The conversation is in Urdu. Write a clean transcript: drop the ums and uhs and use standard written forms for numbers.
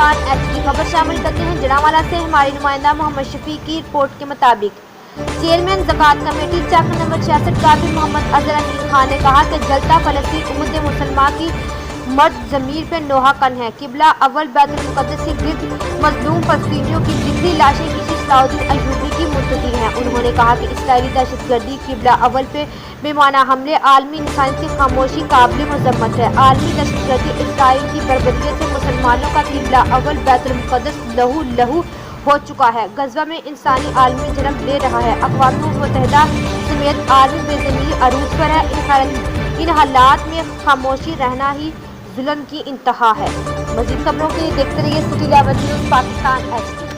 پاکستان ایچ کی خبر شامل کرتے ہیں۔ جڑاوالا سے ہمارے نمائندہ محمد شفیق کی رپورٹ کے مطابق چیئرمین زکوٰۃ کمیٹی چک نمبر 66 قاضی محمد اظہر امین خان نے کہا کہ جلتا فلسطین امت مسلمہ کی مرد ضمیر پہ نوحہ کن ہے۔ قبلہ اول بیت المقدس کے گرد مظلوم فلسطینیوں کی بکھری لاشیں کسی صلاح الدین ایوبی کی منتظر ہیں۔ انہوں نے کہا کہ اسرائیلی دہشت گردی قبلہ اول پہ بے معنی حملے عالمی انسانیت کی خاموشی قابل مذمت ہے۔ عالمی دہشت گردی اسرائیل کی بربریت سے مسلمانوں کا قبلہ اول بیت المقدس لہو لہو ہو چکا ہے۔ غزہ میں انسانی عالمی جنم لے رہا ہے۔ اقوام متحدہ سمیت عالمی بے ضمیری عروج پر ہے۔ ان حالات میں خاموشی رہنا ہی ظلم کی انتہا ہے۔ مزید خبروں کے لیے دیکھتے رہیے city 11 news Pakistan H D.